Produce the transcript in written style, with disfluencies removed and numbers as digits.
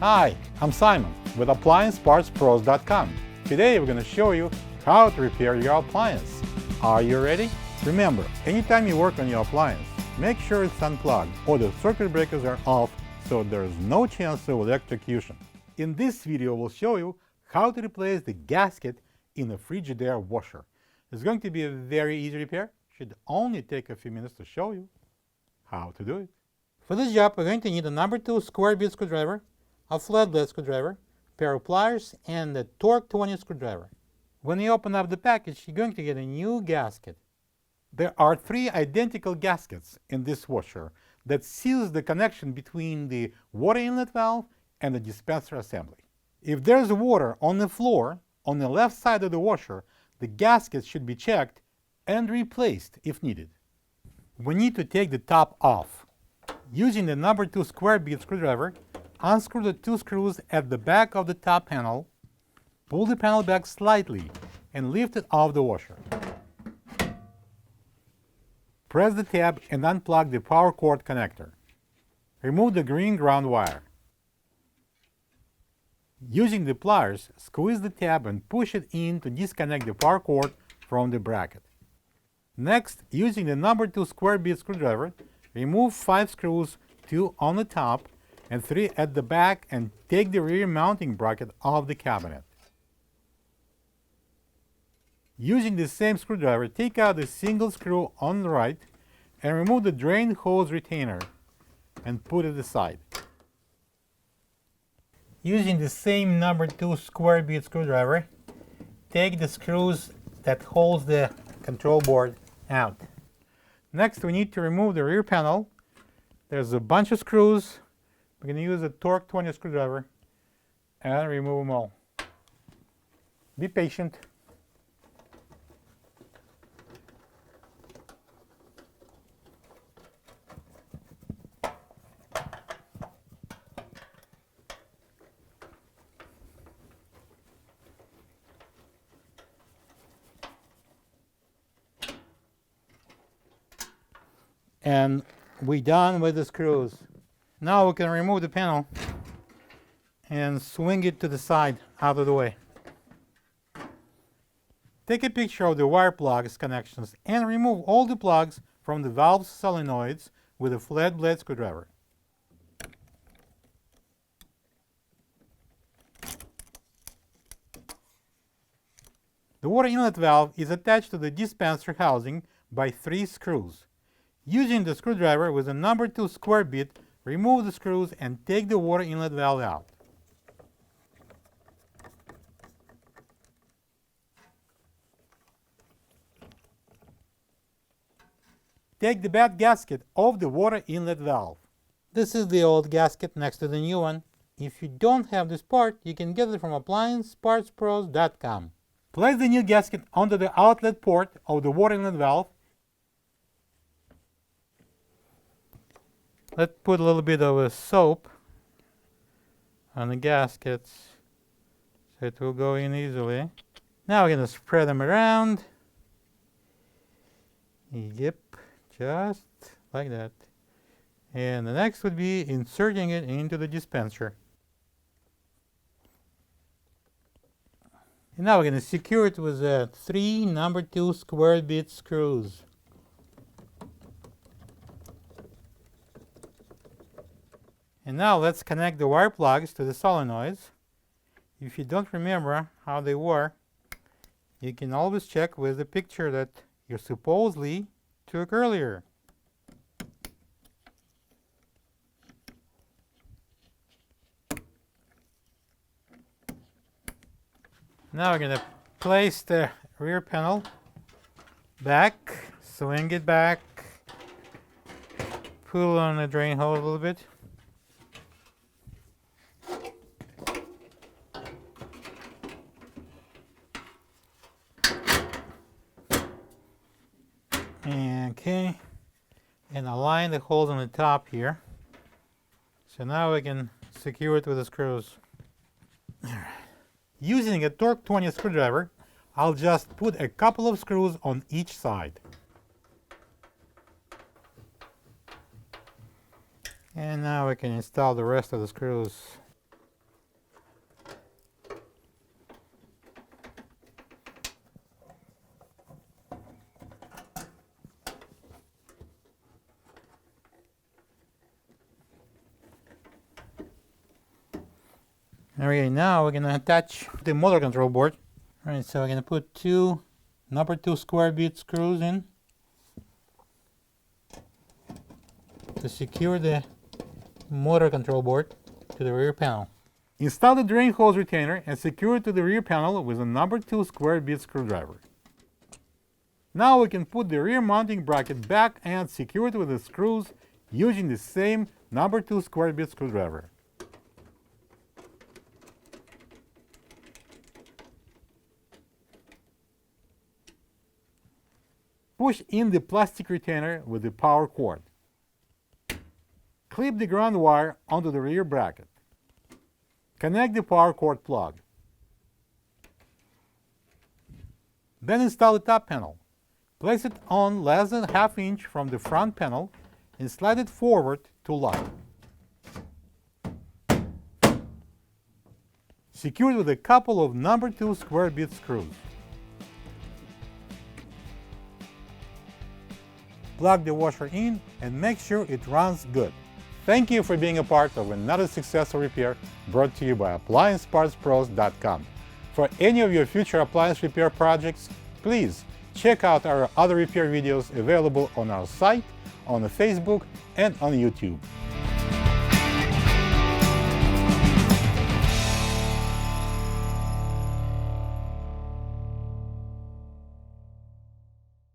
Hi, I'm Simon with AppliancePartsPros.com. Today we're going to show you how to repair your appliance. Are you ready? Remember, anytime you work on your appliance, make sure it's unplugged or the circuit breakers are off so there is no chance of electrocution. In this video, we'll show you how to replace the gasket in a Frigidaire washer. It's going to be a very easy repair. Should only take a few minutes to show you how to do it. For this job, we're going to need a number 2 square bit screwdriver, a flatblade screwdriver, a pair of pliers, and a Torx 20 screwdriver. When you open up the package, you're going to get a new gasket. There are 3 identical gaskets in this washer that seals the connection between the water inlet valve and the dispenser assembly. If there's water on the floor on the left side of the washer, the gasket should be checked and replaced if needed. We need to take the top off. Using the number 2 square bit screwdriver, unscrew the 2 screws at the back of the top panel, pull the panel back slightly, and lift it off the washer. Press the tab and unplug the power cord connector. Remove the green ground wire. Using the pliers, squeeze the tab and push it in to disconnect the power cord from the bracket. Next, using the number 2 square bit screwdriver, remove 5 screws, 2 on the top and 3 at the back, and take the rear mounting bracket off the cabinet. Using the same screwdriver, take out the single screw on the right and remove the drain hose retainer and put it aside. Using the same number 2 square bit screwdriver, take the screws that hold the control board out. Next, we need to remove the rear panel. There's a bunch of screws. We're going to use a Torx 20 screwdriver and remove them all. Be patient. And we're done with the screws. Now we can remove the panel and swing it to the side, out of the way. Take a picture of the wire plugs connections and remove all the plugs from the valve solenoids with a flat blade screwdriver. The water inlet valve is attached to the dispenser housing by 3 screws. Using the screwdriver with a number 2 square bit, remove the screws and take the water inlet valve out. Take the bad gasket off the water inlet valve. This is the old gasket next to the new one. If you don't have this part, you can get it from AppliancePartsPros.com. Place the new gasket onto the outlet port of the water inlet valve. Let's put a little bit of a soap on the gaskets so it will go in easily. Now we're going to spread them around. Yep, just like that. And the next would be inserting it into the dispenser. And now we're going to secure it with 3 number 2 square bit screws. And now let's connect the wire plugs to the solenoids. If you don't remember how they were, you can always check with the picture that you supposedly took earlier. Now we're going to place the rear panel back, swing it back, pull on the drain hose a little bit. Okay, and align the holes on the top here. So now we can secure it with the screws. Using a Torx 20 screwdriver, I'll just put a couple of screws on each side. And now we can install the rest of the screws. Alright, now we're going to attach the motor control board. Alright, so we're going to put two number 2 square bit screws in to secure the motor control board to the rear panel. Install the drain hose retainer and secure it to the rear panel with a number 2 square bit screwdriver. Now we can put the rear mounting bracket back and secure it with the screws using the same number 2 square bit screwdriver. Push in the plastic retainer with the power cord. Clip the ground wire onto the rear bracket. Connect the power cord plug. Then install the top panel. Place it on less than ½ inch from the front panel and slide it forward to lock. Secure it with a couple of number 2 square bit screws. Plug the washer in and make sure it runs good. Thank you for being a part of another successful repair brought to you by AppliancePartsPros.com. For any of your future appliance repair projects, please check out our other repair videos available on our site, on Facebook, and on YouTube.